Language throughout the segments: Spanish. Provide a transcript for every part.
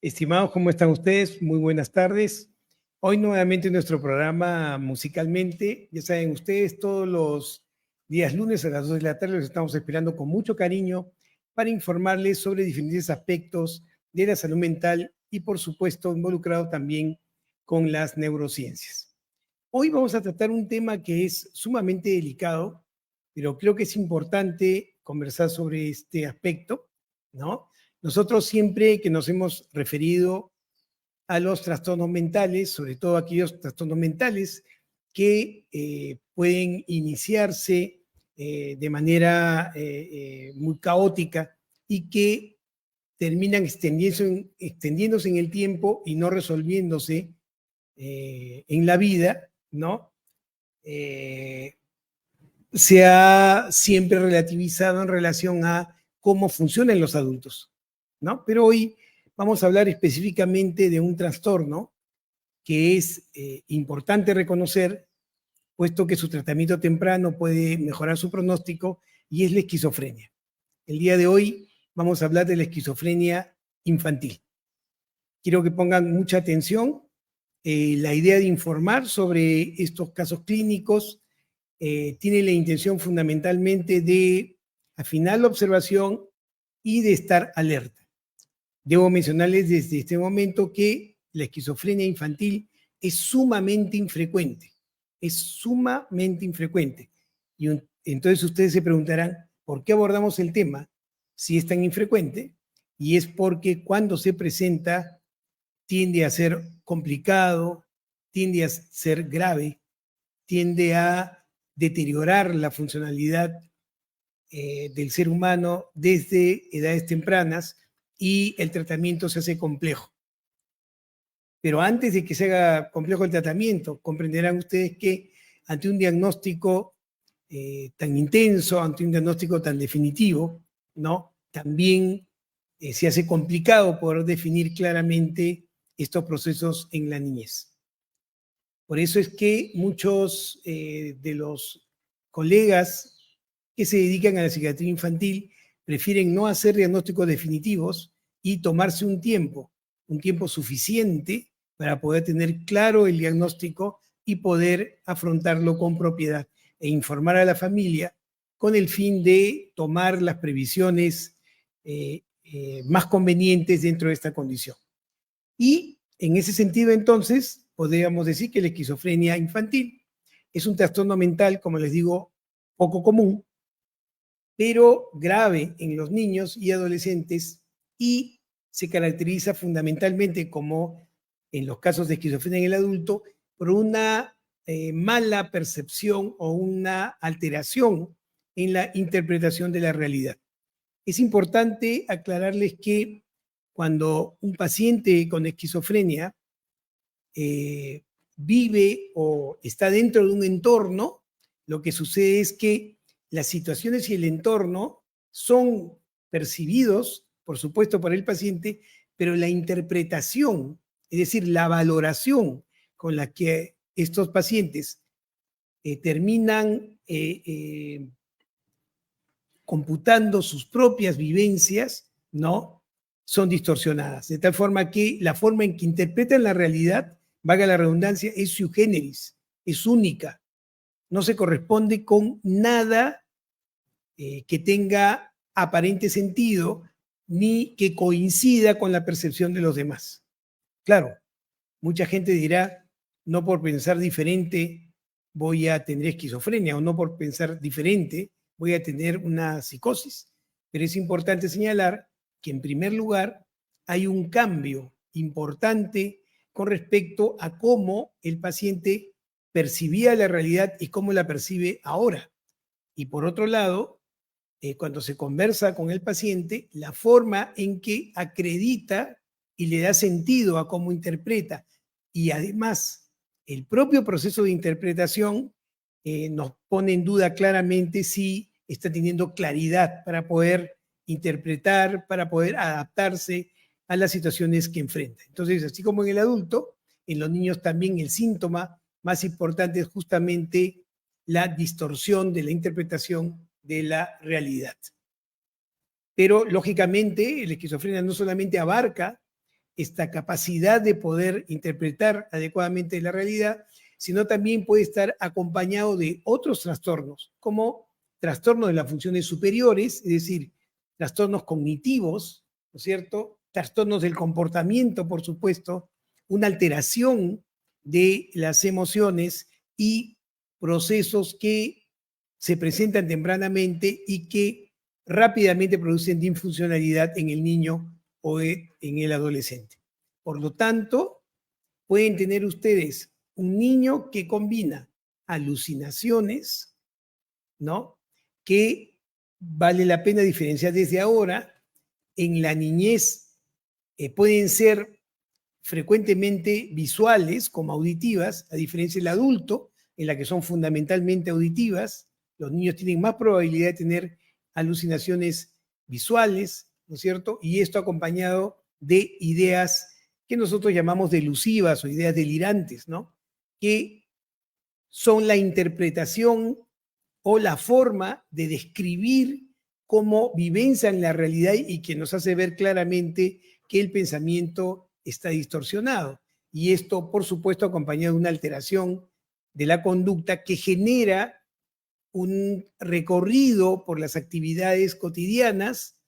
Estimados, ¿cómo están ustedes? Muy buenas tardes. Hoy nuevamente nuestro programa Musicalmente. Ya saben ustedes, todos los días lunes a las 2 de la tarde los estamos esperando con mucho cariño para informarles sobre diferentes aspectos de la salud mental y, por supuesto, involucrado también con las neurociencias. Hoy vamos a tratar un tema que es sumamente delicado, pero creo que es importante conversar sobre este aspecto, ¿no? Nosotros siempre que nos hemos referido a los trastornos mentales, sobre todo aquellos trastornos mentales que pueden iniciarse de manera muy caótica y que terminan extendiéndose en el tiempo y no resolviéndose en la vida, ¿no? Se ha siempre relativizado en relación a cómo funcionan los adultos, ¿no? Pero hoy vamos a hablar específicamente de un trastorno que es importante reconocer, puesto que su tratamiento temprano puede mejorar su pronóstico, y es la esquizofrenia. El día de hoy vamos a hablar de la esquizofrenia infantil. Quiero que pongan mucha atención. La idea de informar sobre estos casos clínicos tiene la intención fundamentalmente de afinar la observación y de estar alerta. Debo mencionarles desde este momento que la esquizofrenia infantil es sumamente infrecuente, Y entonces ustedes se preguntarán, ¿por qué abordamos el tema si es tan infrecuente? Y es porque cuando se presenta tiende a ser complicado, tiende a ser grave, tiende a deteriorar la funcionalidad del ser humano desde edades tempranas y el tratamiento se hace complejo. Pero antes de que se haga complejo el tratamiento, comprenderán ustedes que ante un diagnóstico tan intenso, ante un diagnóstico tan definitivo, ¿no? También se hace complicado poder definir claramente estos procesos en la niñez. Por eso es que muchos de los colegas que se dedican a la psiquiatría infantil prefieren no hacer diagnósticos definitivos y tomarse un tiempo suficiente para poder tener claro el diagnóstico y poder afrontarlo con propiedad e informar a la familia con el fin de tomar las previsiones más convenientes dentro de esta condición. Y en ese sentido, entonces, podríamos decir que la esquizofrenia infantil es un trastorno mental, como les digo, poco común, pero grave en los niños y adolescentes, y se caracteriza fundamentalmente, como en los casos de esquizofrenia en el adulto, por una mala percepción o una alteración en la interpretación de la realidad. Es importante aclararles que cuando un paciente con esquizofrenia vive o está dentro de un entorno, lo que sucede es que las situaciones y el entorno son percibidos, por supuesto, por el paciente, pero la interpretación, es decir, la valoración con la que estos pacientes terminan computando sus propias vivencias, ¿no? Son distorsionadas. De tal forma que la forma en que interpretan la realidad, valga la redundancia, es sui generis, es única. No se corresponde con nada que tenga aparente sentido ni que coincida con la percepción de los demás. Claro, mucha gente dirá, no por pensar diferente voy a tener esquizofrenia, o no por pensar diferente voy a tener una psicosis. Pero es importante señalar que, en primer lugar, hay un cambio importante con respecto a cómo el paciente percibía la realidad y cómo la percibe ahora. Y por otro lado, cuando se conversa con el paciente, la forma en que acredita y le da sentido a cómo interpreta, y además el propio proceso de interpretación nos pone en duda claramente si está teniendo claridad para poder interpretar, para poder adaptarse a las situaciones que enfrenta. Entonces, así como en el adulto, en los niños también el síntoma más importante es justamente la distorsión de la interpretación de la realidad. Pero, lógicamente, la esquizofrenia no solamente abarca esta capacidad de poder interpretar adecuadamente la realidad, sino también puede estar acompañado de otros trastornos, como trastornos de las funciones superiores, es decir, trastornos cognitivos, ¿no es cierto? Trastornos del comportamiento, por supuesto, una alteración de las emociones y procesos que se presentan tempranamente y que rápidamente producen disfuncionalidad en el niño o en el adolescente. Por lo tanto, pueden tener ustedes un niño que combina alucinaciones, ¿no? Que vale la pena diferenciar desde ahora. En la niñez pueden ser frecuentemente visuales como auditivas, a diferencia del adulto, en la que son fundamentalmente auditivas. Los niños tienen más probabilidad de tener alucinaciones visuales, ¿no es cierto? Y esto acompañado de ideas que nosotros llamamos delusivas o ideas delirantes, ¿no? Que son la interpretación o la forma de describir cómo vivencian la realidad y que nos hace ver claramente que el pensamiento está distorsionado. Y esto, por supuesto, acompañado de una alteración de la conducta que genera un recorrido por las actividades cotidianas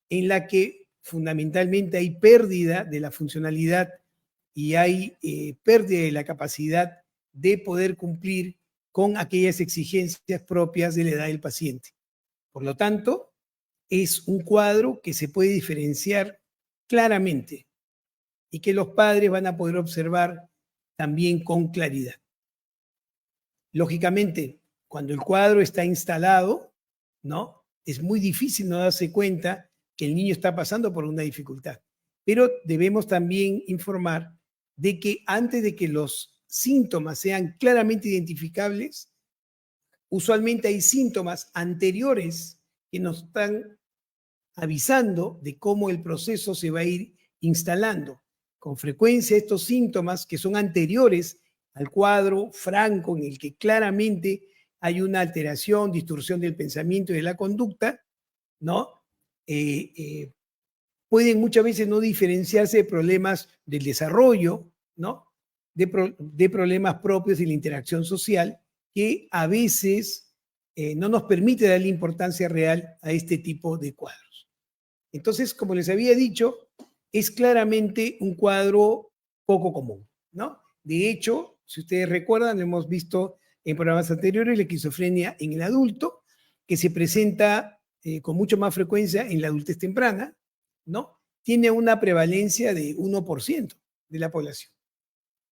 en la que fundamentalmente hay pérdida de la funcionalidad y hay pérdida de la capacidad de poder cumplir con aquellas exigencias propias de la edad del paciente. Por lo tanto, es un cuadro que se puede diferenciar claramente y que los padres van a poder observar también con claridad. Lógicamente, cuando el cuadro está instalado, ¿no? Es muy difícil no darse cuenta que el niño está pasando por una dificultad. Pero debemos también informar de que antes de que los síntomas sean claramente identificables, usualmente hay síntomas anteriores que nos están avisando de cómo el proceso se va a ir instalando. Con frecuencia estos síntomas que son anteriores al cuadro franco en el que claramente hay una alteración, distorsión del pensamiento y de la conducta, ¿no? Pueden muchas veces no diferenciarse de problemas del desarrollo, ¿no? De problemas propios de la interacción social que a veces no nos permite darle importancia real a este tipo de cuadros. Entonces, como les había dicho, es claramente un cuadro poco común, ¿no? De hecho, si ustedes recuerdan, hemos visto en programas anteriores la esquizofrenia en el adulto, que se presenta con mucho más frecuencia en la adultez temprana, ¿no? Tiene una prevalencia de 1% de la población,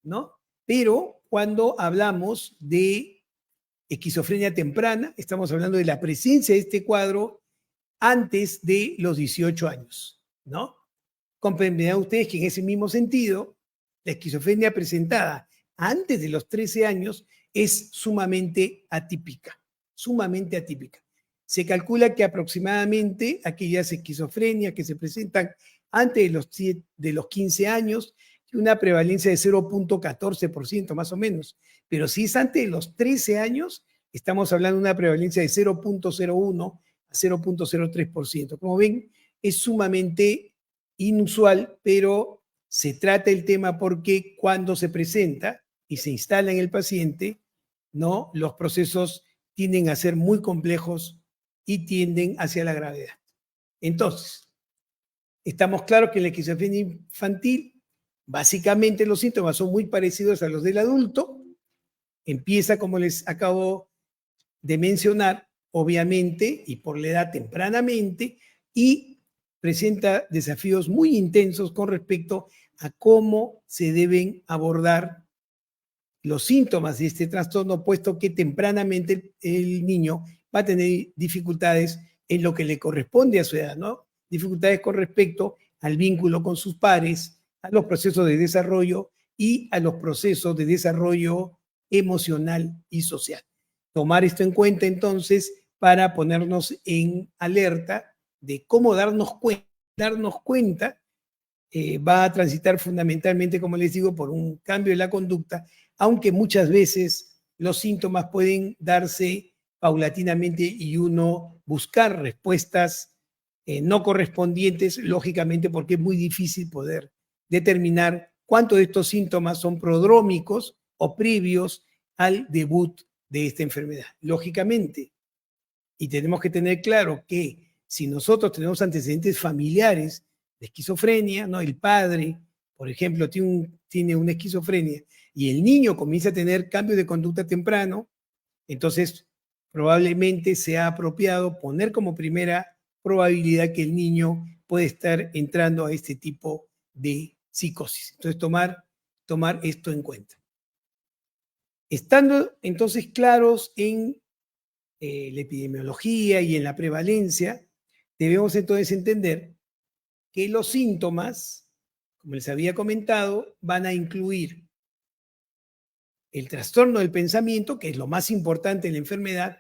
¿no? Pero cuando hablamos de esquizofrenia temprana, estamos hablando de la presencia de este cuadro antes de los 18 años, ¿no? Comprenderán ustedes que en ese mismo sentido, la esquizofrenia presentada antes de los 13 años es sumamente atípica, sumamente atípica. Se calcula que aproximadamente aquellas esquizofrenias que se presentan antes de los 15 años, una prevalencia de 0.14% más o menos, pero si es antes de los 13 años, estamos hablando de una prevalencia de 0.01 a 0.03%. Como ven, es sumamente inusual, pero se trata el tema porque cuando se presenta y se instala en el paciente, ¿no? Los procesos tienden a ser muy complejos y tienden hacia la gravedad. Entonces, estamos claros que en la esquizofrenia infantil, básicamente los síntomas son muy parecidos a los del adulto. Empieza, como les acabo de mencionar, obviamente, y por la edad tempranamente, y presenta desafíos muy intensos con respecto a cómo se deben abordar los síntomas de este trastorno, puesto que tempranamente el niño va a tener dificultades en lo que le corresponde a su edad, ¿no? Dificultades con respecto al vínculo con sus pares, a los procesos de desarrollo y a los procesos de desarrollo emocional y social. Tomar esto en cuenta entonces para ponernos en alerta de cómo darnos cuenta va a transitar fundamentalmente, como les digo, por un cambio de la conducta, aunque muchas veces los síntomas pueden darse paulatinamente y uno buscar respuestas no correspondientes, lógicamente, porque es muy difícil poder determinar cuántos de estos síntomas son prodrómicos o previos al debut de esta enfermedad. Lógicamente, y tenemos que tener claro que si nosotros tenemos antecedentes familiares de esquizofrenia, ¿no? El padre, por ejemplo, tiene una esquizofrenia y el niño comienza a tener cambios de conducta temprano, entonces probablemente sea apropiado poner como primera probabilidad que el niño puede estar entrando a este tipo de psicosis. Entonces, tomar esto en cuenta. Estando entonces claros en la epidemiología y en la prevalencia, debemos entonces entender que los síntomas, como les había comentado, van a incluir el trastorno del pensamiento, que es lo más importante en la enfermedad,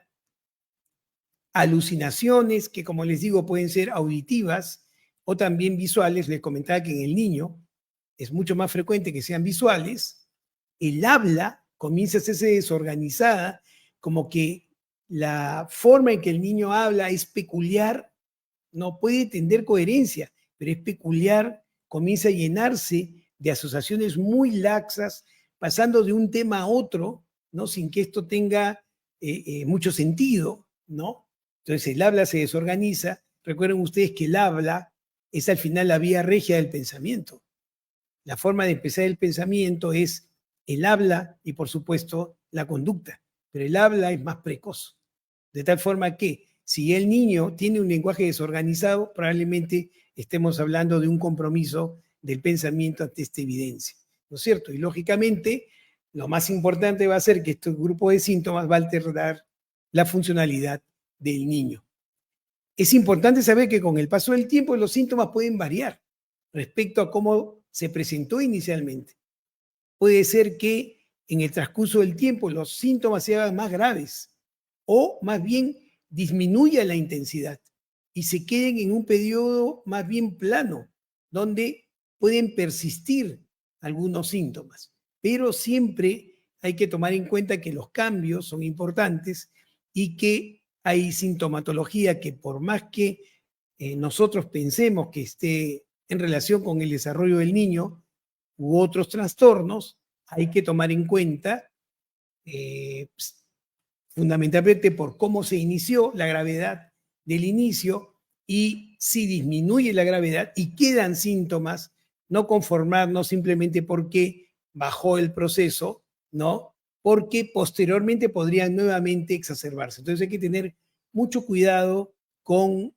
alucinaciones, que como les digo pueden ser auditivas o también visuales. Les comentaba que en el niño es mucho más frecuente que sean visuales. El habla comienza a hacerse desorganizada, como que la forma en que el niño habla es peculiar, no puede tener coherencia, pero es peculiar, comienza a llenarse de asociaciones muy laxas, pasando de un tema a otro, ¿no? Sin que esto tenga mucho sentido, ¿no? Entonces el habla se desorganiza. Recuerden ustedes que el habla es al final la vía regia del pensamiento. La forma de empezar el pensamiento es el habla y por supuesto la conducta, pero el habla es más precoz. De tal forma que si el niño tiene un lenguaje desorganizado, probablemente estemos hablando de un compromiso del pensamiento ante esta evidencia, ¿no es cierto? Y lógicamente, lo más importante va a ser que este grupo de síntomas va a alterar la funcionalidad del niño. Es importante saber que con el paso del tiempo los síntomas pueden variar respecto a cómo se presentó inicialmente. Puede ser que en el transcurso del tiempo los síntomas se hagan más graves o más bien disminuya la intensidad y se queden en un periodo más bien plano, donde pueden persistir algunos síntomas. Pero siempre hay que tomar en cuenta que los cambios son importantes y que hay sintomatología que por más que nosotros pensemos que esté en relación con el desarrollo del niño u otros trastornos, hay que tomar en cuenta fundamentalmente por cómo se inició, la gravedad del inicio, y si disminuye la gravedad y quedan síntomas, no conformarnos simplemente porque bajó el proceso, ¿no? Porque posteriormente podrían nuevamente exacerbarse. Entonces hay que tener mucho cuidado con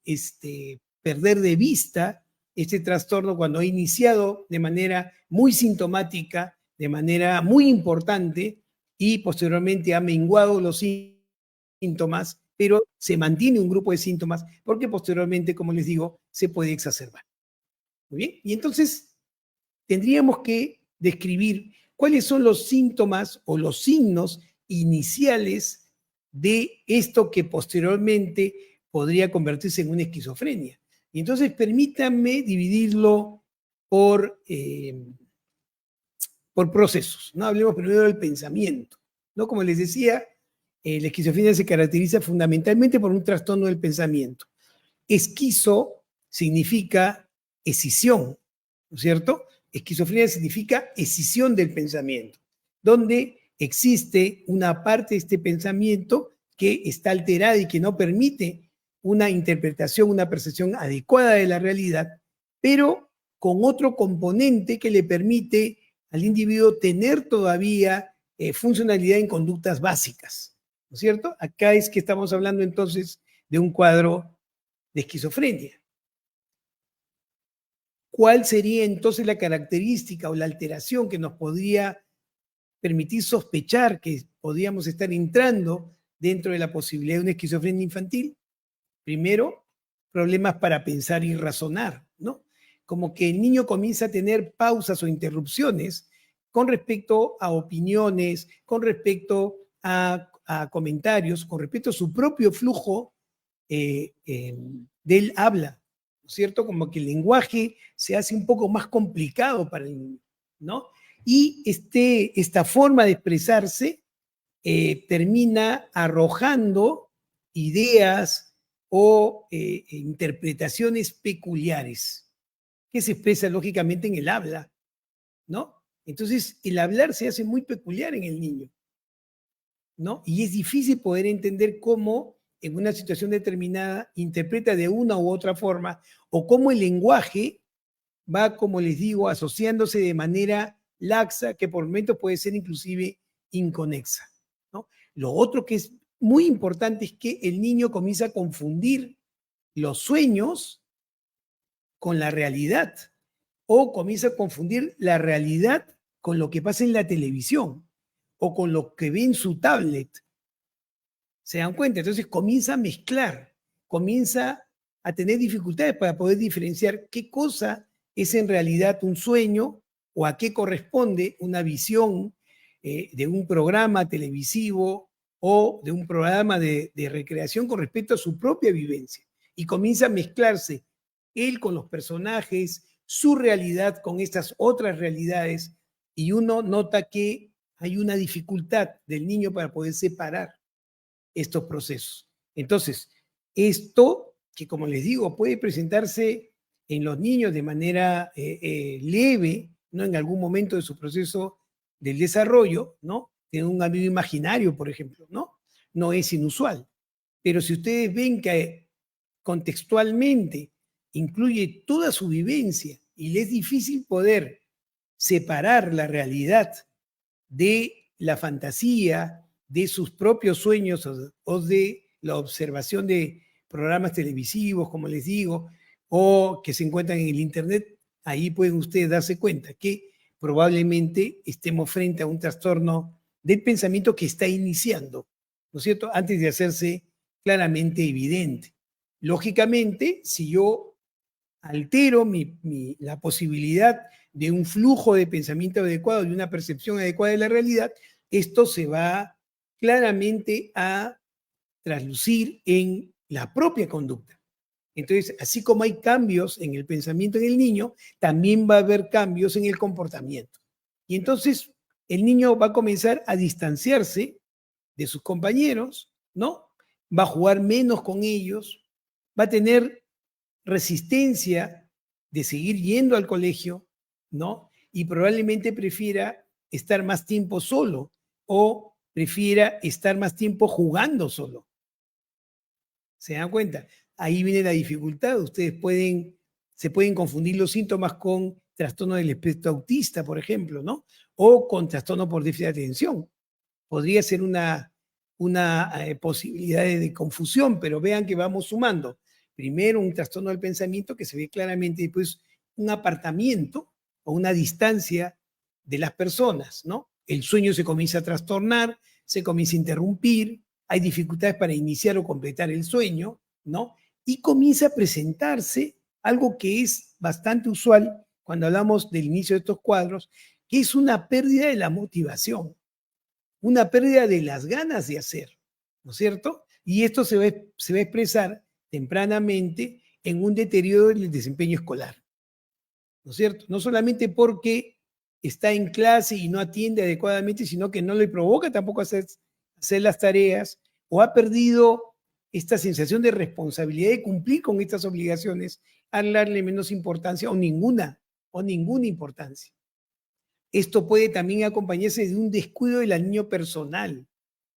perder de vista este trastorno cuando ha iniciado de manera muy sintomática, de manera muy importante, y posteriormente ha menguado los síntomas, pero se mantiene un grupo de síntomas porque posteriormente, como les digo, se puede exacerbar. Muy bien, y entonces tendríamos que describir cuáles son los síntomas o los signos iniciales de esto que posteriormente podría convertirse en una esquizofrenia. Y entonces permítanme dividirlo por procesos, ¿no? Hablemos primero del pensamiento, ¿no? Como les decía, la esquizofrenia se caracteriza fundamentalmente por un trastorno del pensamiento. Esquizo significa escisión, ¿no es cierto? Esquizofrenia significa escisión del pensamiento, donde existe una parte de este pensamiento que está alterada y que no permite una interpretación, una percepción adecuada de la realidad, pero con otro componente que le permite al individuo tener todavía funcionalidad en conductas básicas, ¿no es cierto? Acá es que estamos hablando entonces de un cuadro de esquizofrenia. ¿Cuál sería entonces la característica o la alteración que nos podría permitir sospechar que podríamos estar entrando dentro de la posibilidad de una esquizofrenia infantil? Primero, problemas para pensar y razonar, ¿no? Como que el niño comienza a tener pausas o interrupciones con respecto a opiniones, con respecto a comentarios, con respecto a su propio flujo del habla, ¿no es cierto? Como que el lenguaje se hace un poco más complicado para el niño, ¿no? Y esta forma de expresarse termina arrojando ideas o interpretaciones peculiares que se expresan lógicamente en el habla ¿no? Entonces, el hablar se hace muy peculiar en el niño, ¿no? Y es difícil poder entender cómo en una situación determinada interpreta de una u otra forma o cómo el lenguaje va, como les digo, asociándose de manera laxa, que por momentos puede ser inclusive inconexa, ¿no? Lo otro que es muy importante es que el niño comienza a confundir los sueños con la realidad o comienza a confundir la realidad con lo que pasa en la televisión o con lo que ve en su tablet. ¿Se dan cuenta? Entonces comienza a mezclar, comienza a tener dificultades para poder diferenciar qué cosa es en realidad un sueño o a qué corresponde una visión de un programa televisivo o de un programa de recreación con respecto a su propia vivencia. Y comienza a mezclarse él con los personajes, su realidad con estas otras realidades, y uno nota que hay una dificultad del niño para poder separar estos procesos. Entonces, esto que como les digo puede presentarse en los niños de manera leve, ¿no? En algún momento de su proceso del desarrollo, ¿no? Tiene un amigo imaginario, por ejemplo, ¿no? No es inusual. Pero si ustedes ven que contextualmente incluye toda su vivencia y le es difícil poder separar la realidad de la fantasía, de sus propios sueños o de la observación de programas televisivos, como les digo, o que se encuentran en el Internet, ahí pueden ustedes darse cuenta que probablemente estemos frente a un trastorno del pensamiento que está iniciando, ¿no es cierto?, antes de hacerse claramente evidente. Lógicamente, si yo altero la posibilidad de un flujo de pensamiento adecuado, de una percepción adecuada de la realidad, esto se va claramente a traslucir en la propia conducta. Entonces, así como hay cambios en el pensamiento en el niño, también va a haber cambios en el comportamiento. Y entonces el niño va a comenzar a distanciarse de sus compañeros, ¿no? Va a jugar menos con ellos, va a tener resistencia de seguir yendo al colegio, ¿no? Y probablemente prefiera estar más tiempo solo o prefiera estar más tiempo jugando solo. ¿Se dan cuenta? Ahí viene la dificultad. Se pueden confundir los síntomas con trastorno del espectro autista, por ejemplo, ¿no? O con trastorno por déficit de atención. Podría ser una posibilidad de confusión, pero vean que vamos sumando. Primero un trastorno del pensamiento que se ve claramente, después un apartamiento o una distancia de las personas, ¿no? El sueño se comienza a trastornar, se comienza a interrumpir, hay dificultades para iniciar o completar el sueño, ¿no? Y comienza a presentarse algo que es bastante usual cuando hablamos del inicio de estos cuadros, que es una pérdida de la motivación, una pérdida de las ganas de hacer, ¿no es cierto? Y esto se va a expresar tempranamente en un deterioro del desempeño escolar, ¿no es cierto? No solamente porque está en clase y no atiende adecuadamente, sino que no le provoca tampoco hacer las tareas o ha perdido esta sensación de responsabilidad de cumplir con estas obligaciones al darle menos importancia o ninguna importancia. Esto puede también acompañarse de un descuido del niño personal.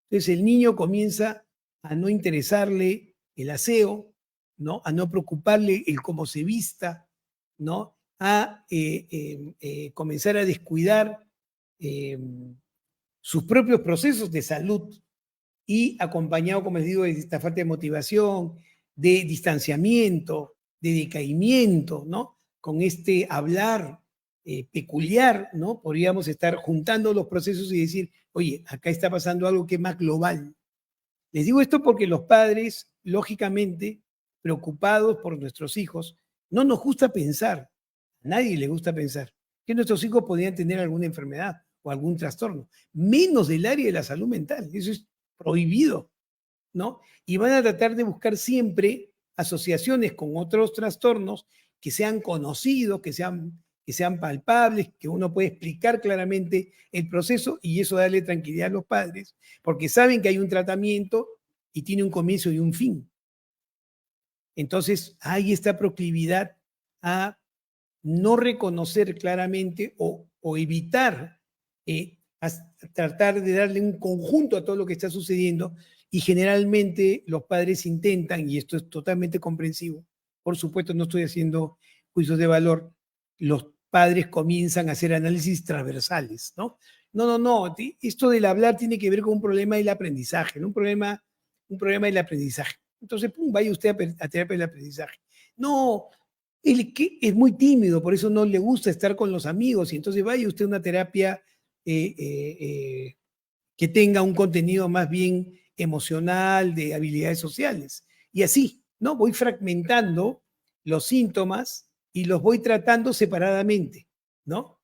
Entonces el niño comienza a no interesarle el aseo, ¿no? A no preocuparle el cómo se vista, ¿no? A comenzar a descuidar eh, sus propios procesos de salud y acompañado, como les digo, de esta falta de motivación, de distanciamiento, de decaimiento, ¿no? Con este hablar peculiar, ¿no? Podríamos estar juntando los procesos y decir, oye, acá está pasando algo que es más global. Les digo esto porque los padres, lógicamente, preocupados por nuestros hijos, no nos gusta pensar, a nadie le gusta pensar, que nuestros hijos podrían tener alguna enfermedad o algún trastorno, menos del área de la salud mental, eso es prohibido, ¿no? Y van a tratar de buscar siempre asociaciones con otros trastornos que sean conocidos, que sean palpables, que uno puede explicar claramente el proceso y eso darle tranquilidad a los padres, porque saben que hay un tratamiento y tiene un comienzo y un fin. Entonces hay esta proclividad a no reconocer claramente o o evitar tratar de darle un conjunto a todo lo que está sucediendo, y generalmente los padres intentan, y esto es totalmente comprensivo, por supuesto no estoy haciendo juicios de valor, los padres comienzan a hacer análisis transversales, ¿no? No, esto del hablar tiene que ver con un problema del aprendizaje, ¿no? Un problema del aprendizaje. Entonces, pum, vaya usted a terapia del aprendizaje. No, él que es muy tímido, por eso no le gusta estar con los amigos, y entonces vaya usted a una terapia que tenga un contenido más bien emocional, de habilidades sociales. Y así, ¿no? Voy fragmentando los síntomas y los voy tratando separadamente, ¿no?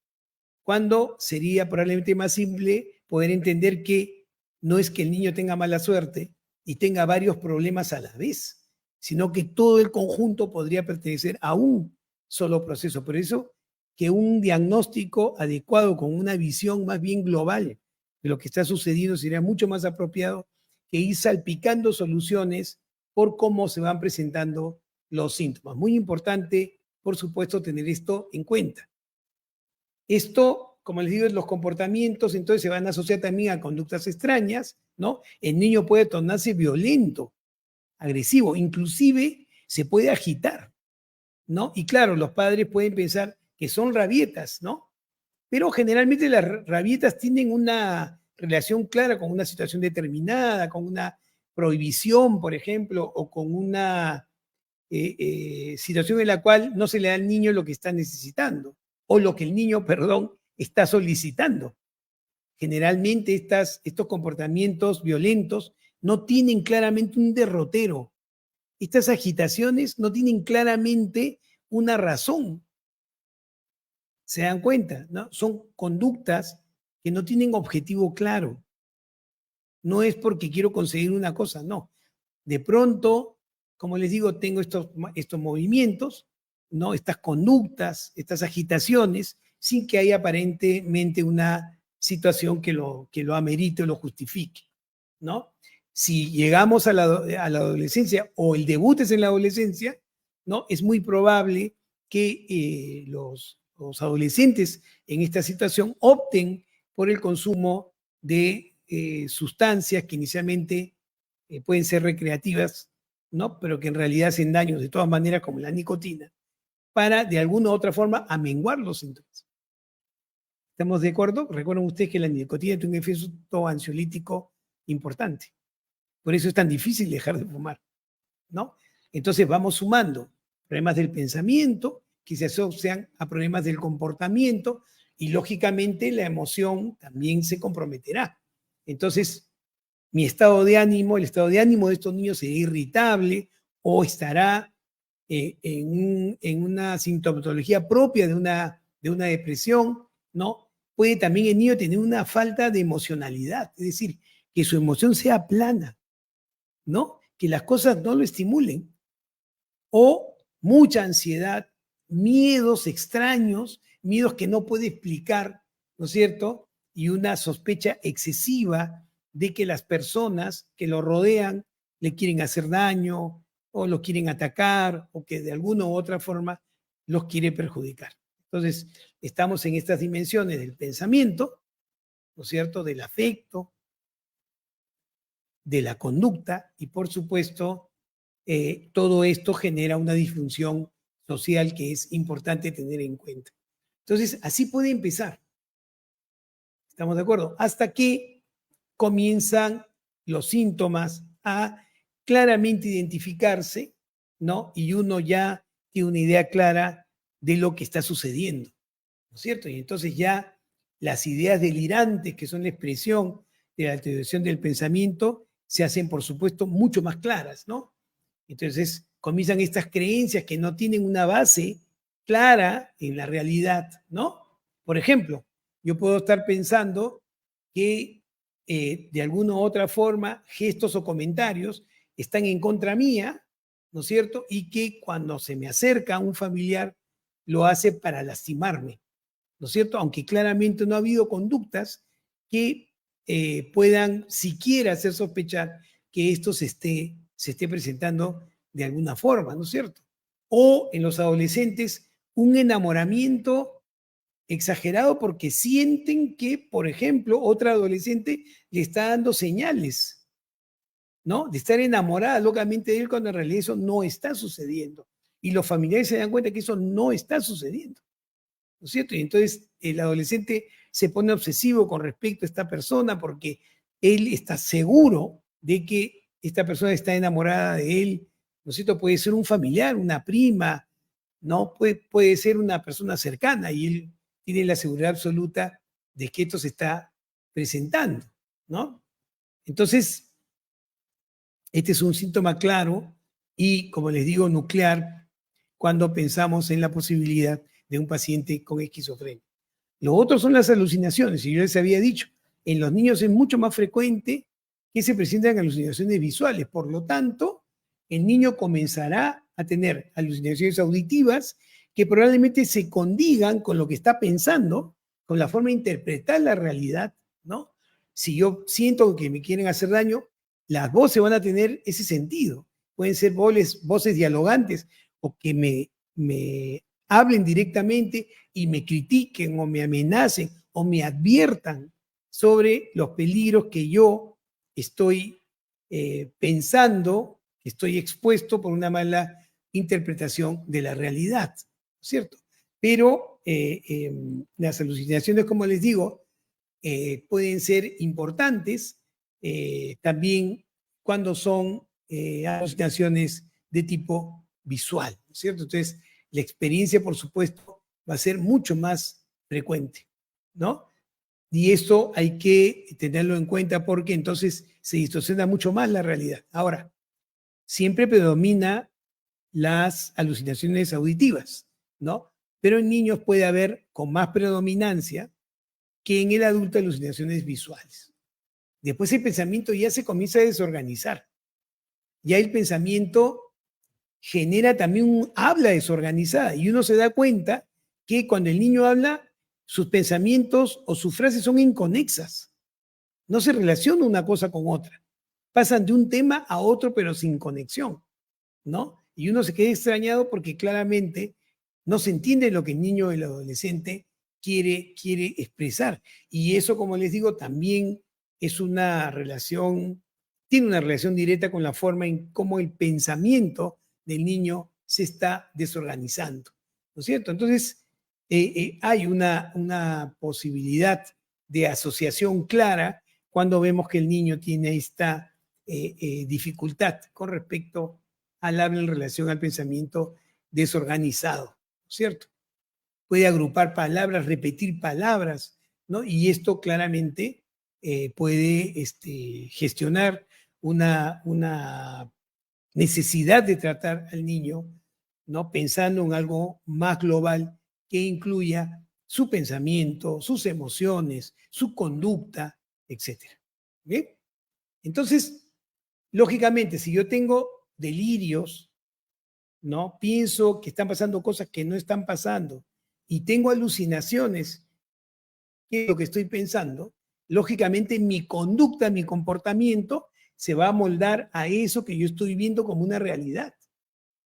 Cuando sería probablemente más simple poder entender que no es que el niño tenga mala suerte y tenga varios problemas a la vez, sino que todo el conjunto podría pertenecer a un solo proceso. Por eso que un diagnóstico adecuado con una visión más bien global de lo que está sucediendo sería mucho más apropiado que ir salpicando soluciones por cómo se van presentando los síntomas. Muy importante, por supuesto, tener esto en cuenta. Esto, como les digo, los comportamientos entonces se van a asociar también a conductas extrañas, ¿no? El niño puede tornarse violento, agresivo, inclusive se puede agitar, ¿no? Y claro, los padres pueden pensar que son rabietas, ¿no? Pero generalmente las rabietas tienen una relación clara con una situación determinada, con una prohibición, por ejemplo, o con una situación en la cual no se le da al niño lo que está necesitando, o lo que el niño, perdón, está solicitando. Generalmente estos comportamientos violentos no tienen claramente un derrotero. Estas agitaciones no tienen claramente una razón. ¿Se dan cuenta? ¿No? Son conductas que no tienen objetivo claro. No es porque quiero conseguir una cosa, no. De pronto, como les digo, tengo estos movimientos, ¿no? Estas conductas, estas agitaciones, sin que haya aparentemente una situación que lo amerite o lo justifique, ¿no? Si llegamos a la adolescencia o el debut es en la adolescencia, ¿no? Es muy probable que los adolescentes en esta situación opten por el consumo de sustancias que inicialmente pueden ser recreativas, ¿no? Pero que en realidad hacen daño de todas maneras, como la nicotina, para de alguna u otra forma amenguar los síntomas. ¿Estamos de acuerdo? Recuerden ustedes que la nicotina tiene un efecto ansiolítico importante. Por eso es tan difícil dejar de fumar, ¿no? Entonces vamos sumando problemas del pensamiento que se asocian a problemas del comportamiento, y lógicamente la emoción también se comprometerá. Entonces, mi estado de ánimo, el estado de ánimo de estos niños será irritable o estará en una sintomatología propia de una depresión, ¿no? Puede también el niño tener una falta de emocionalidad, es decir, que su emoción sea plana, ¿no? Que las cosas no lo estimulen. O mucha ansiedad, miedos extraños, miedos que no puede explicar, ¿no es cierto? Y una sospecha excesiva de que las personas que lo rodean le quieren hacer daño o lo quieren atacar o que de alguna u otra forma los quiere perjudicar. Entonces, estamos en estas dimensiones del pensamiento, ¿no es cierto? Del afecto, de la conducta y, por supuesto, todo esto genera una disfunción social que es importante tener en cuenta. Entonces, así puede empezar. ¿Estamos de acuerdo? Hasta que comienzan los síntomas a claramente identificarse, ¿no? Y uno ya tiene una idea clara de lo que está sucediendo, ¿no es cierto? Y entonces ya las ideas delirantes, que son la expresión de la alteración del pensamiento, se hacen, por supuesto, mucho más claras, ¿no? Entonces comienzan estas creencias que no tienen una base clara en la realidad, ¿no? Por ejemplo, yo puedo estar pensando que de alguna u otra forma gestos o comentarios están en contra mía, ¿no es cierto? Y que cuando se me acerca un familiar lo hace para lastimarme, ¿no es cierto? Aunque claramente no ha habido conductas que puedan siquiera hacer sospechar que esto se esté presentando de alguna forma, ¿no es cierto? O en los adolescentes, un enamoramiento exagerado porque sienten que, por ejemplo, otra adolescente le está dando señales, ¿no? De estar enamorada locamente de él cuando en realidad eso no está sucediendo. Y los familiares se dan cuenta que eso no está sucediendo, ¿no es cierto? Y entonces el adolescente se pone obsesivo con respecto a esta persona porque él está seguro de que esta persona está enamorada de él, ¿no es cierto? Puede ser un familiar, una prima, ¿no? Puede ser una persona cercana y él tiene la seguridad absoluta de que esto se está presentando, ¿no? Entonces, este es un síntoma claro y, como les digo, nuclear cuando pensamos en la posibilidad de un paciente con esquizofrenia. Lo otro son las alucinaciones, y yo les había dicho, en los niños es mucho más frecuente que se presentan alucinaciones visuales. Por lo tanto, el niño comenzará a tener alucinaciones auditivas que probablemente se condigan con lo que está pensando, con la forma de interpretar la realidad, ¿no? Si yo siento que me quieren hacer daño, las voces van a tener ese sentido. Pueden ser voces dialogantes o que me hablen directamente y me critiquen o me amenacen o me adviertan sobre los peligros que yo estoy pensando, que estoy expuesto por una mala interpretación de la realidad, ¿cierto? Pero las alucinaciones, como les digo, pueden ser importantes también cuando son alucinaciones de tipo visual, ¿cierto? Entonces, la experiencia, por supuesto, va a ser mucho más frecuente, ¿no? Y esto hay que tenerlo en cuenta porque entonces se distorsiona mucho más la realidad. Ahora, siempre predomina las alucinaciones auditivas, ¿no? Pero en niños puede haber con más predominancia que en el adulto alucinaciones visuales. Después el pensamiento ya se comienza a desorganizar. Ya el pensamiento genera también un habla desorganizada y uno se da cuenta que cuando el niño habla, sus pensamientos o sus frases son inconexas. No se relaciona una cosa con otra. Pasan de un tema a otro pero sin conexión, ¿no? Y uno se queda extrañado porque claramente no se entiende lo que el niño o el adolescente quiere expresar. Y eso, como les digo, también es una relación, tiene una relación directa con la forma en cómo el pensamiento del niño se está desorganizando, ¿no es cierto? Entonces, hay una posibilidad de asociación clara cuando vemos que el niño tiene esta dificultad con respecto al habla en relación al pensamiento desorganizado, ¿cierto? Puede agrupar palabras, repetir palabras, ¿no? Y esto claramente puede gestionar una necesidad de tratar al niño, ¿no? Pensando en algo más global que incluya su pensamiento, sus emociones, su conducta, etcétera. ¿Bien? Entonces, lógicamente, si yo tengo delirios, ¿no? Pienso que están pasando cosas que no están pasando y tengo alucinaciones, ¿qué es lo que estoy pensando? Lógicamente mi conducta, mi comportamiento se va a moldar a eso que yo estoy viendo como una realidad.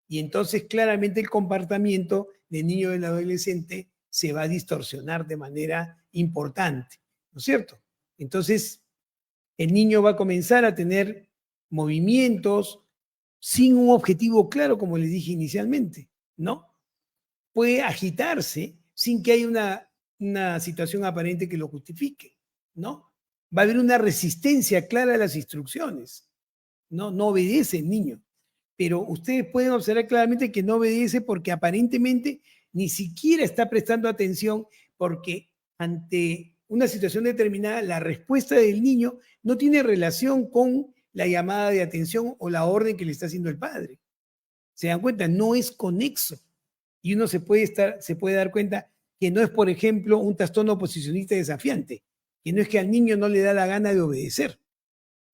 Y entonces claramente el comportamiento del niño o del adolescente se va a distorsionar de manera importante, ¿no es cierto? Entonces el niño va a comenzar a tener movimientos sin un objetivo claro, como les dije inicialmente, ¿no? Puede agitarse sin que haya una situación aparente que lo justifique, ¿no? Va a haber una resistencia clara a las instrucciones, ¿no? No obedece el niño. Pero ustedes pueden observar claramente que no obedece porque aparentemente ni siquiera está prestando atención porque ante una situación determinada la respuesta del niño no tiene relación con la llamada de atención o la orden que le está haciendo el padre. ¿Se dan cuenta? No es conexo. Y uno se puede dar cuenta que no es, por ejemplo, un trastorno oposicionista desafiante, que no es que al niño no le da la gana de obedecer.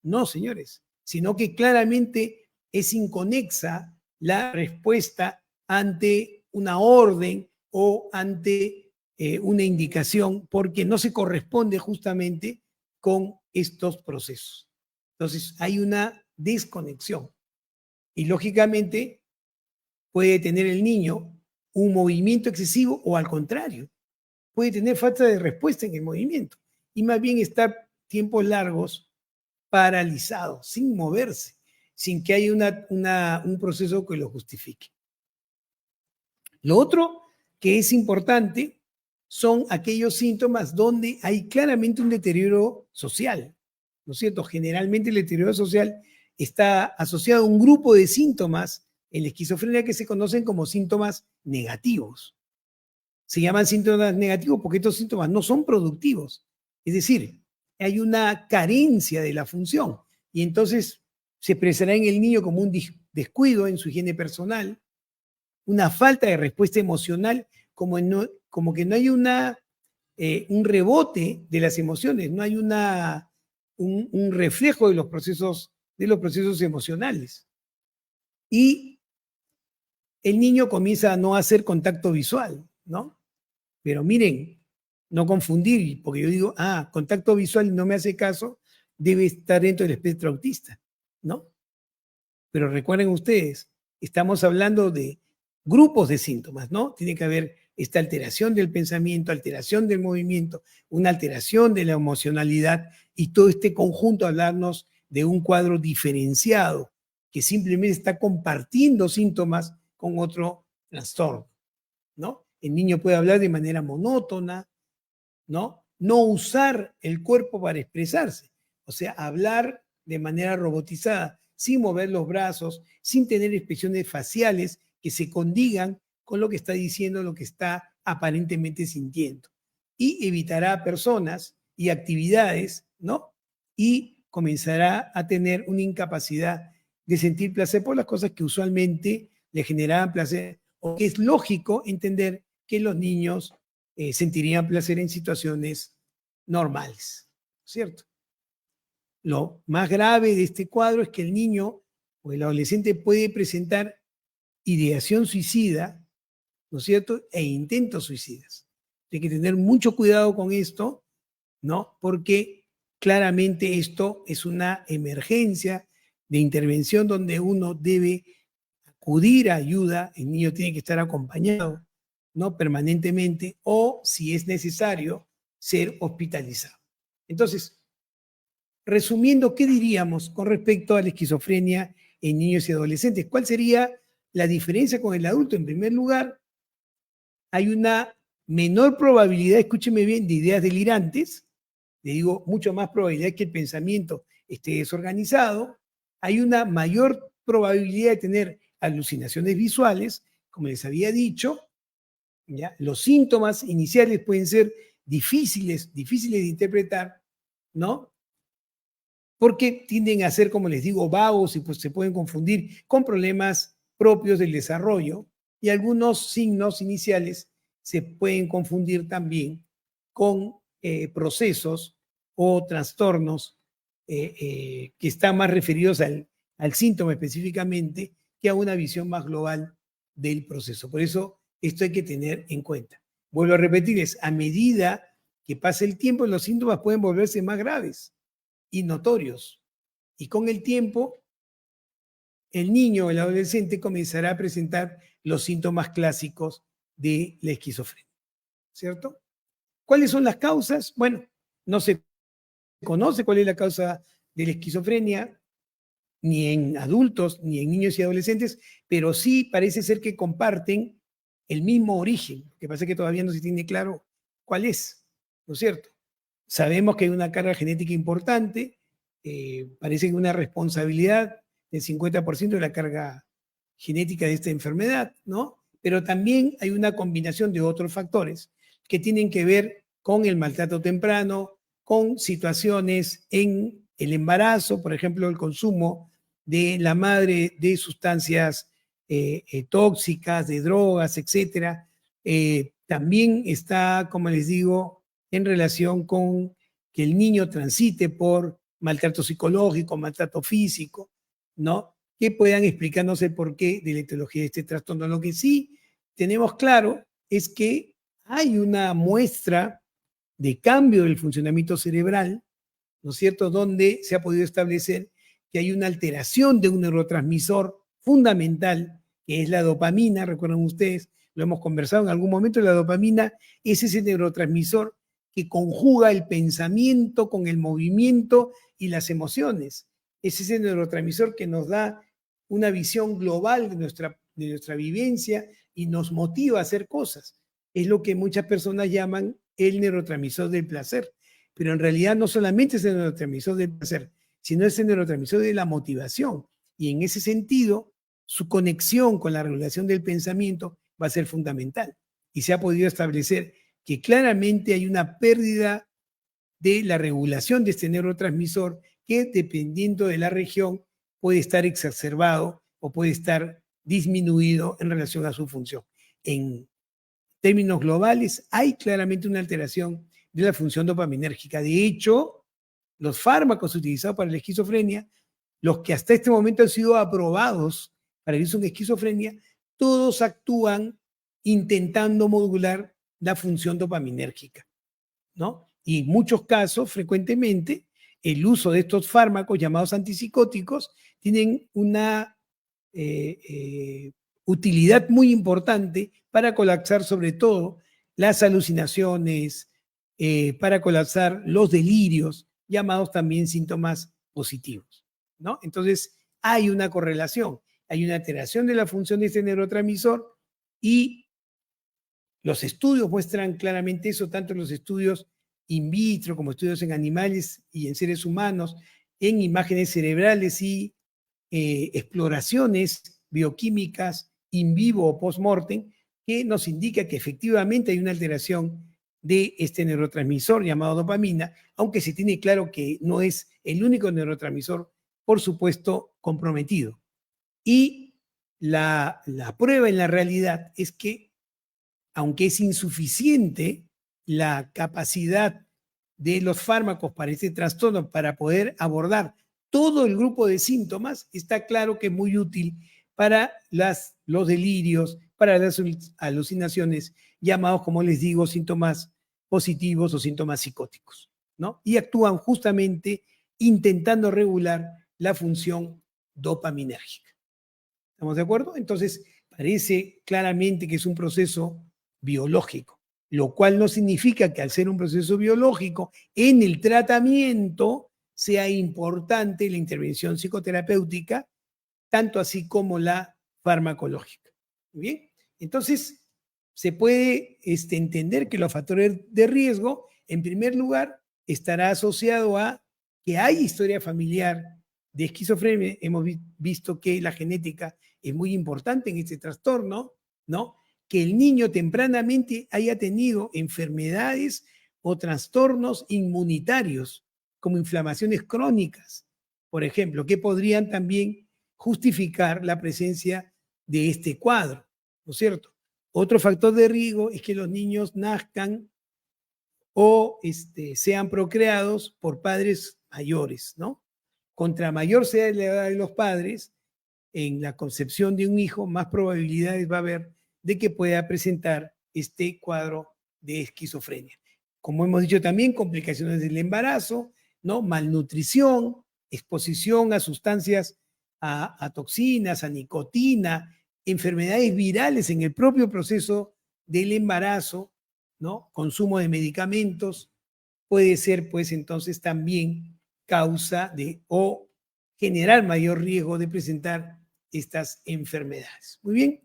No, señores, sino que claramente es inconexa la respuesta ante una orden o ante una indicación porque no se corresponde justamente con estos procesos. Entonces, hay una desconexión y lógicamente puede tener el niño un movimiento excesivo o al contrario, puede tener falta de respuesta en el movimiento y más bien estar tiempos largos paralizado, sin moverse, sin que haya un proceso que lo justifique. Lo otro que es importante son aquellos síntomas donde hay claramente un deterioro social, ¿no es cierto? Generalmente el deterioro social está asociado a un grupo de síntomas en la esquizofrenia que se conocen como síntomas negativos. Se llaman síntomas negativos porque estos síntomas no son productivos. Es decir, hay una carencia de la función y entonces se expresará en el niño como un descuido en su higiene personal, una falta de respuesta emocional, como que no hay un rebote de las emociones, no hay un reflejo de los procesos emocionales. Y el niño comienza a no hacer contacto visual, ¿no? Pero miren, no confundir, porque yo digo, contacto visual y no me hace caso, debe estar dentro del espectro autista, ¿no? Pero recuerden ustedes, estamos hablando de grupos de síntomas, ¿no? Tiene que haber esta alteración del pensamiento, alteración del movimiento, una alteración de la emocionalidad y todo este conjunto hablarnos de un cuadro diferenciado que simplemente está compartiendo síntomas con otro trastorno, ¿no? El niño puede hablar de manera monótona, ¿no? No usar el cuerpo para expresarse, o sea, hablar de manera robotizada, sin mover los brazos, sin tener expresiones faciales que se condigan con lo que está diciendo, lo que está aparentemente sintiendo. Y evitará personas y actividades, ¿no? Y comenzará a tener una incapacidad de sentir placer por las cosas que usualmente le generaban placer, o que es lógico entender que los niños sentirían placer en situaciones normales, ¿cierto? Lo más grave de este cuadro es que el niño o el adolescente puede presentar ideación suicida, ¿no es cierto? E intentos suicidas. Hay que tener mucho cuidado con esto, ¿no? Porque claramente esto es una emergencia de intervención donde uno debe acudir a ayuda, el niño tiene que estar acompañado, ¿no? Permanentemente, o si es necesario, ser hospitalizado. Entonces, resumiendo, ¿qué diríamos con respecto a la esquizofrenia en niños y adolescentes? ¿Cuál sería la diferencia con el adulto? En primer lugar, hay una menor probabilidad, escúcheme bien, de ideas delirantes, le digo, mucho más probabilidad que el pensamiento esté desorganizado, hay una mayor probabilidad de tener alucinaciones visuales, como les había dicho, ¿ya? Los síntomas iniciales pueden ser difíciles de interpretar, ¿no? Porque tienden a ser, como les digo, vagos y pues se pueden confundir con problemas propios del desarrollo y algunos signos iniciales se pueden confundir también con procesos o trastornos que están más referidos al síntoma específicamente que a una visión más global del proceso. Por eso esto hay que tener en cuenta. Vuelvo a repetirles, a medida que pase el tiempo, los síntomas pueden volverse más graves y notorios. Y con el tiempo, el niño o el adolescente comenzará a presentar los síntomas clásicos de la esquizofrenia, ¿cierto? ¿Cuáles son las causas? Bueno, no se conoce cuál es la causa de la esquizofrenia, ni en adultos, ni en niños y adolescentes, pero sí parece ser que comparten el mismo origen. Lo que pasa es que todavía no se tiene claro cuál es, ¿no es cierto? Sabemos que hay una carga genética importante, parece que una responsabilidad del 50% de la carga genética de esta enfermedad, ¿no? Pero también hay una combinación de otros factores que tienen que ver con el maltrato temprano, con situaciones en el embarazo, por ejemplo, el consumo de la madre de sustancias tóxicas, de drogas, etcétera. También está, como les digo, en relación con que el niño transite por maltrato psicológico, maltrato físico, ¿no? Que puedan explicarnos el porqué de la etiología de este trastorno. Lo que sí tenemos claro es que hay una muestra de cambio del funcionamiento cerebral, ¿no es cierto?, donde se ha podido establecer que hay una alteración de un neurotransmisor fundamental, que es la dopamina, recuerdan ustedes, lo hemos conversado en algún momento, la dopamina es ese neurotransmisor que conjuga el pensamiento con el movimiento y las emociones. Es ese neurotransmisor que nos da una visión global de nuestra vivencia y nos motiva a hacer cosas. Es lo que muchas personas llaman el neurotransmisor del placer. Pero en realidad no solamente es el neurotransmisor del placer, sino es el neurotransmisor de la motivación. Y en ese sentido, su conexión con la regulación del pensamiento va a ser fundamental. Y se ha podido establecer que claramente hay una pérdida de la regulación de este neurotransmisor que, dependiendo de la región, puede estar exacerbado o puede estar disminuido en relación a su función. En términos globales, hay claramente una alteración de la función dopaminérgica. De hecho, los fármacos utilizados para la esquizofrenia, los que hasta este momento han sido aprobados para el uso en esquizofrenia, todos actúan intentando modular la función dopaminérgica, ¿no? Y en muchos casos, frecuentemente, el uso de estos fármacos llamados antipsicóticos tienen una utilidad muy importante para colapsar sobre todo las alucinaciones, para colapsar los delirios, llamados también síntomas positivos, ¿no? Entonces, hay una correlación, hay una alteración de la función de este neurotransmisor y los estudios muestran claramente eso, tanto los estudios in vitro como estudios en animales y en seres humanos, en imágenes cerebrales y exploraciones bioquímicas in vivo o post-mortem, que nos indica que efectivamente hay una alteración de este neurotransmisor llamado dopamina, aunque se tiene claro que no es el único neurotransmisor, por supuesto, comprometido. Y la prueba en la realidad es que, aunque es insuficiente la capacidad de los fármacos para este trastorno para poder abordar todo el grupo de síntomas, está claro que es muy útil para los delirios, para las alucinaciones, llamados, como les digo, síntomas positivos o síntomas psicóticos, ¿no? Y actúan justamente intentando regular la función dopaminérgica. ¿Estamos de acuerdo? Entonces, parece claramente que es un proceso biológico, lo cual no significa que al ser un proceso biológico, en el tratamiento sea importante la intervención psicoterapéutica, tanto así como la farmacológica. Bien, entonces se puede entender que los factores de riesgo, en primer lugar, estará asociado a que hay historia familiar de esquizofrenia. Hemos visto que la genética es muy importante en este trastorno, ¿no? Que el niño tempranamente haya tenido enfermedades o trastornos inmunitarios, como inflamaciones crónicas, por ejemplo, que podrían también justificar la presencia de este cuadro, ¿no es cierto? Otro factor de riesgo es que los niños nazcan o sean procreados por padres mayores, ¿no? Contra mayor sea la edad de los padres, en la concepción de un hijo, más probabilidades va a haber de que pueda presentar este cuadro de esquizofrenia. Como hemos dicho también, complicaciones del embarazo, ¿no? Malnutrición, exposición a sustancias, a toxinas, a nicotina, enfermedades virales en el propio proceso del embarazo, ¿no? Consumo de medicamentos, puede ser pues entonces también causa de o generar mayor riesgo de presentar estas enfermedades. Muy bien.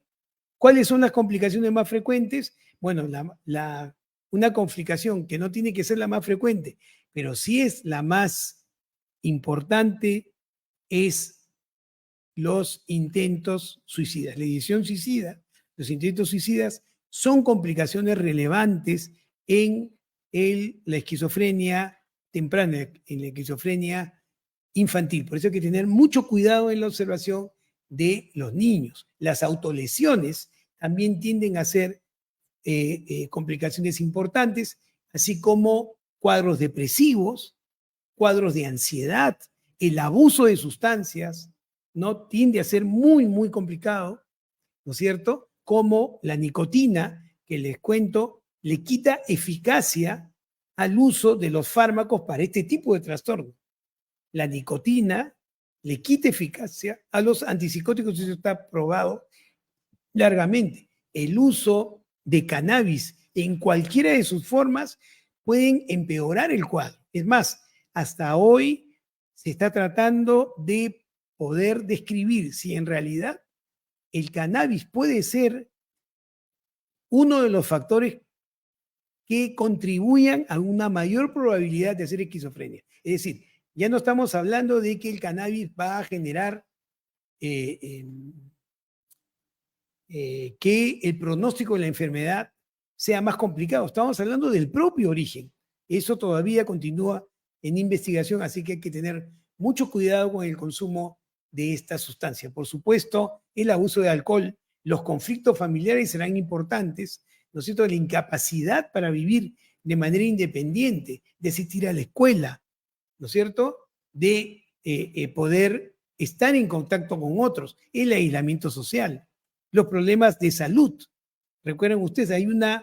¿Cuáles son las complicaciones más frecuentes? Bueno, una complicación que no tiene que ser la más frecuente, pero sí es la más importante, es los intentos suicidas. La ideación suicida, los intentos suicidas son complicaciones relevantes en la esquizofrenia temprana, en la esquizofrenia infantil. Por eso hay que tener mucho cuidado en la observación de los niños. Las autolesiones también tienden a ser complicaciones importantes, así como cuadros depresivos, cuadros de ansiedad, el abuso de sustancias, ¿no? Tiende a ser muy, muy complicado, ¿no es cierto? Como la nicotina, que les cuento, le quita eficacia al uso de los fármacos para este tipo de trastorno. La nicotina le quita eficacia a los antipsicóticos, eso está probado largamente. el uso de cannabis en cualquiera de sus formas pueden empeorar el cuadro. Es más, hasta hoy se está tratando de poder describir si en realidad el cannabis puede ser uno de los factores que contribuyan a una mayor probabilidad de hacer esquizofrenia. Es decir, ya no estamos hablando de que el cannabis va a generar que el pronóstico de la enfermedad sea más complicado. Estamos hablando del propio origen. Eso todavía continúa en investigación, así que hay que tener mucho cuidado con el consumo de esta sustancia. Por supuesto, el abuso de alcohol, los conflictos familiares serán importantes, ¿no es cierto? La incapacidad para vivir de manera independiente, de asistir a la escuela, ¿no es cierto? De poder estar en contacto con otros, el aislamiento social, los problemas de salud. Recuerden ustedes,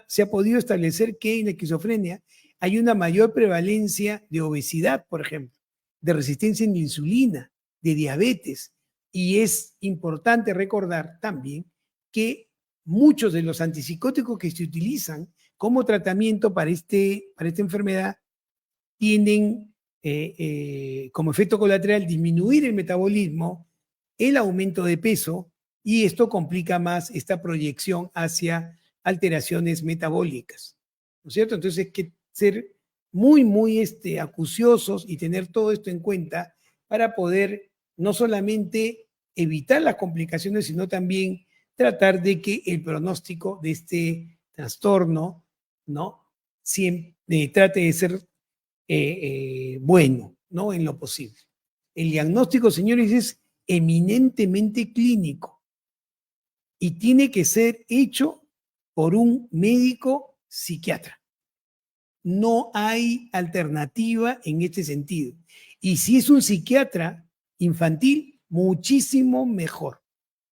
se ha podido establecer que en la esquizofrenia hay una mayor prevalencia de obesidad, por ejemplo, de resistencia a la insulina, de diabetes. Y es importante recordar también que muchos de los antipsicóticos que se utilizan como tratamiento para esta enfermedad tienen como efecto colateral disminuir el metabolismo, el aumento de peso, y esto complica más esta proyección hacia alteraciones metabólicas, ¿no es cierto? Entonces hay que ser muy acuciosos y tener todo esto en cuenta para poder no solamente evitar las complicaciones, sino también tratar de que el pronóstico de este trastorno, ¿no? Siempre trate de ser bueno, ¿no? En lo posible. El diagnóstico, señores, es eminentemente clínico y tiene que ser hecho por un médico psiquiatra. No hay alternativa en este sentido. Y si es un psiquiatra infantil, muchísimo mejor,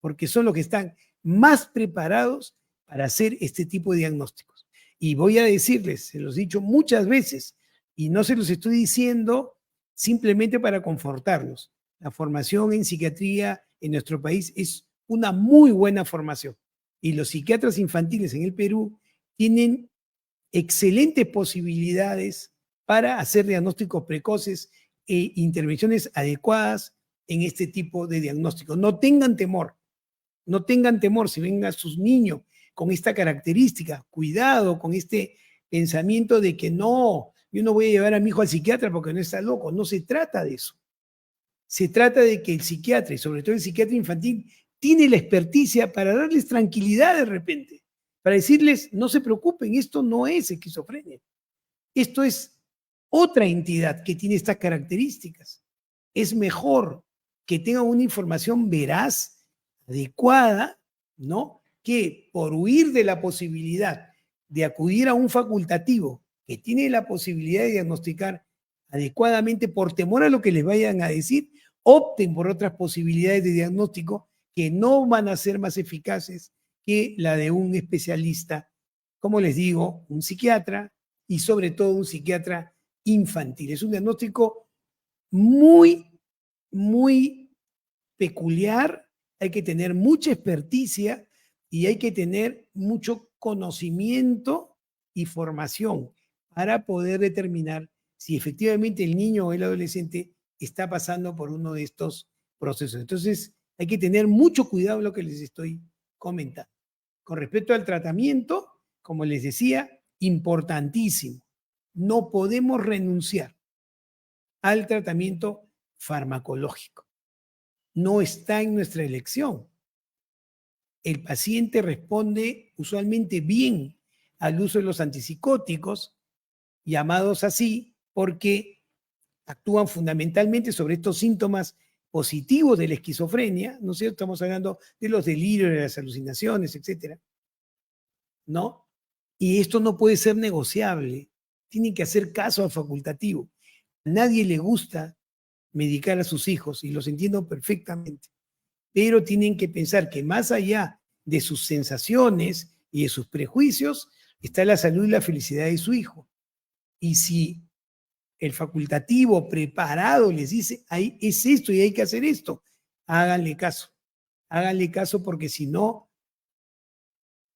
porque son los que están más preparados para hacer este tipo de diagnósticos. Y voy a decirles, se los he dicho muchas veces, y no se los estoy diciendo simplemente para confortarlos. La formación en psiquiatría en nuestro país es una muy buena formación. Y los psiquiatras infantiles en el Perú tienen excelentes posibilidades para hacer diagnósticos precoces e intervenciones adecuadas en este tipo de diagnósticos. No tengan temor si ven a sus niños con esta característica. Cuidado con este pensamiento de que no, yo no voy a llevar a mi hijo al psiquiatra porque no está loco. No se trata de eso. Se trata de que el psiquiatra, y sobre todo el psiquiatra infantil, tiene la experticia para darles tranquilidad de repente, para decirles, no se preocupen, esto no es esquizofrenia. Esto es otra entidad que tiene estas características. Es mejor que tengan una información veraz, adecuada, ¿no? Que por huir de la posibilidad de acudir a un facultativo que tiene la posibilidad de diagnosticar adecuadamente por temor a lo que les vayan a decir, opten por otras posibilidades de diagnóstico que no van a ser más eficaces que la de un especialista, como les digo, un psiquiatra y sobre todo un psiquiatra infantil. Es un diagnóstico muy peculiar, hay que tener mucha experticia y hay que tener mucho conocimiento y formación para poder determinar si efectivamente el niño o el adolescente está pasando por uno de estos procesos. Entonces, hay que tener mucho cuidado en lo que les estoy comentando. Con respecto al tratamiento, como les decía, importantísimo. No podemos renunciar al tratamiento farmacológico. No está en nuestra elección. El paciente responde usualmente bien al uso de los antipsicóticos, llamados así porque actúan fundamentalmente sobre estos síntomas positivos de la esquizofrenia, ¿no es cierto? Estamos hablando de los delirios, de las alucinaciones, etcétera, ¿no? Y esto no puede ser negociable. Tienen que hacer caso al facultativo. A nadie le gusta medicar a sus hijos y los entiendo perfectamente, pero tienen que pensar que más allá de sus sensaciones y de sus prejuicios está la salud y la felicidad de su hijo. Y si el facultativo preparado les dice, ahí es esto y hay que hacer esto, háganle caso porque si no,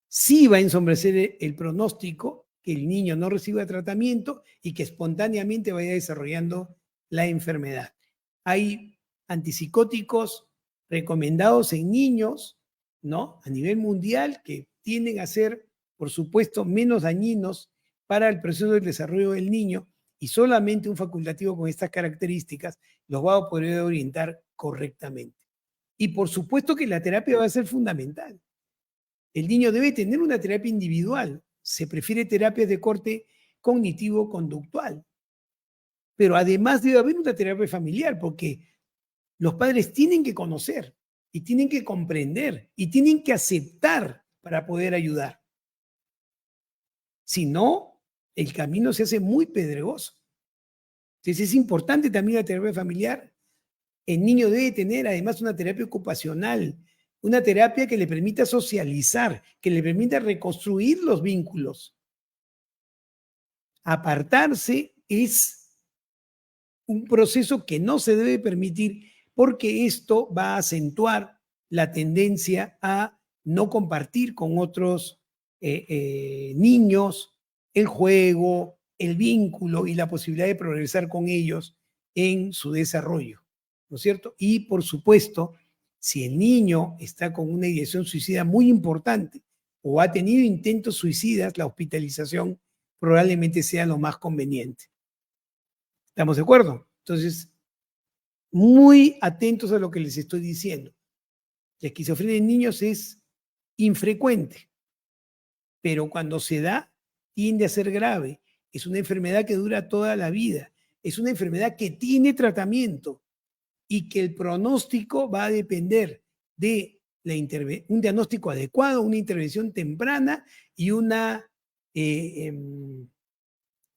sí va a ensombrecer el pronóstico, que el niño no reciba tratamiento y que espontáneamente vaya desarrollando la enfermedad. Hay antipsicóticos recomendados en niños, ¿no? A nivel mundial, que tienden a ser, por supuesto, menos dañinos para el proceso del desarrollo del niño, y solamente un facultativo con estas características los va a poder orientar correctamente. Y por supuesto que la terapia va a ser fundamental. El niño debe tener una terapia individual. Se prefiere terapias de corte cognitivo-conductual. Pero además debe haber una terapia familiar, porque los padres tienen que conocer y tienen que comprender y tienen que aceptar para poder ayudar. Si no, el camino se hace muy pedregoso. Entonces es importante también la terapia familiar. El niño debe tener además una terapia ocupacional, una terapia que le permita socializar, que le permita reconstruir los vínculos. Apartarse es un proceso que no se debe permitir, porque esto va a acentuar la tendencia a no compartir con otros niños el juego, el vínculo y la posibilidad de progresar con ellos en su desarrollo, ¿no es cierto? Y por supuesto, si el niño está con una ideación suicida muy importante o ha tenido intentos suicidas, la hospitalización probablemente sea lo más conveniente. ¿Estamos de acuerdo? Entonces, muy atentos a lo que les estoy diciendo. La esquizofrenia en niños es infrecuente, pero cuando se da, tiende a ser grave. Es una enfermedad que dura toda la vida. Es una enfermedad que tiene tratamiento y que el pronóstico va a depender de un diagnóstico adecuado, una intervención temprana y una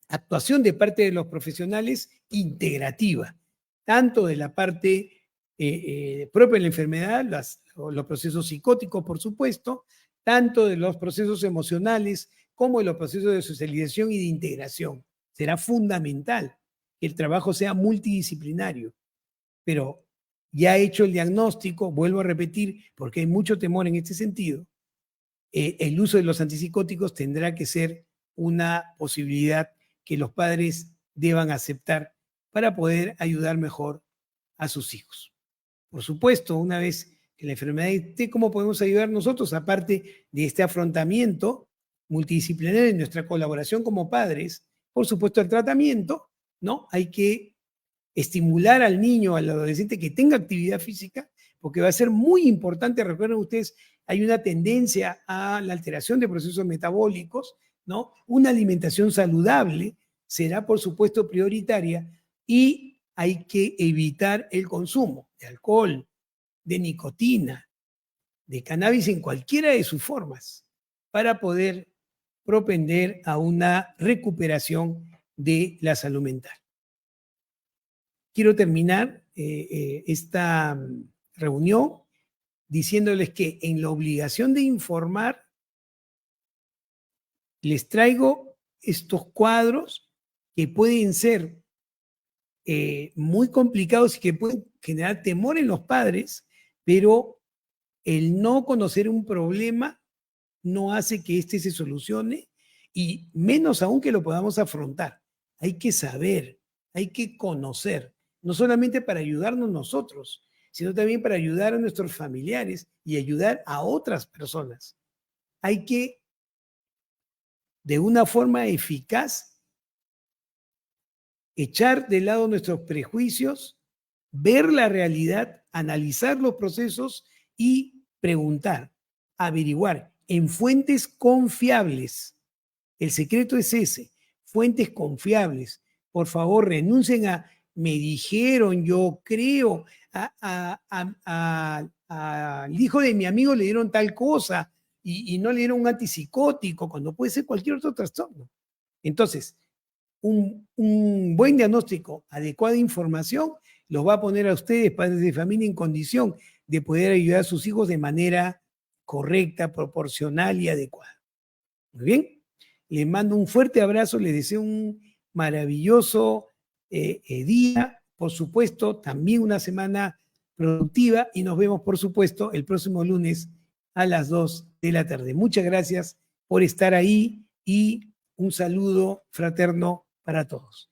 actuación de parte de los profesionales integrativa, tanto de la parte propia de la enfermedad, los procesos psicóticos, por supuesto, tanto de los procesos emocionales como de los procesos de socialización y de integración. Será fundamental que el trabajo sea multidisciplinario, pero ya hecho el diagnóstico, vuelvo a repetir, porque hay mucho temor en este sentido, el uso de los antipsicóticos tendrá que ser una posibilidad que los padres deban aceptar para poder ayudar mejor a sus hijos. Por supuesto, una vez que la enfermedad esté, ¿cómo podemos ayudar nosotros? Aparte de este afrontamiento multidisciplinario en nuestra colaboración como padres, por supuesto, el tratamiento, ¿no? Hay que estimular al niño, al adolescente que tenga actividad física, porque va a ser muy importante. Recuerden ustedes, hay una tendencia a la alteración de procesos metabólicos, ¿no? Una alimentación saludable será, por supuesto, prioritaria, y hay que evitar el consumo de alcohol, de nicotina, de cannabis en cualquiera de sus formas, para poder propender a una recuperación de la salud mental. Quiero terminar esta reunión diciéndoles que en la obligación de informar les traigo estos cuadros que pueden ser muy complicados y que pueden generar temor en los padres, pero el no conocer un problema no hace que éste se solucione, y menos aún que lo podamos afrontar. Hay que saber, hay que conocer, no solamente para ayudarnos nosotros, sino también para ayudar a nuestros familiares y ayudar a otras personas. Hay que, de una forma eficaz, echar de lado nuestros prejuicios, ver la realidad, analizar los procesos y preguntar, averiguar en fuentes confiables. El secreto es ese, fuentes confiables. Por favor, renuncien a me dijeron, yo creo, al hijo de mi amigo le dieron tal cosa y no le dieron un antipsicótico, cuando puede ser cualquier otro trastorno. Entonces, un buen diagnóstico, adecuada información, los va a poner a ustedes, padres de familia, en condición de poder ayudar a sus hijos de manera correcta, proporcional y adecuada. Muy bien, les mando un fuerte abrazo, les deseo un maravilloso día, por supuesto, también una semana productiva, y nos vemos, por supuesto, el próximo lunes a las 2 de la tarde. Muchas gracias por estar ahí y un saludo fraterno para todos.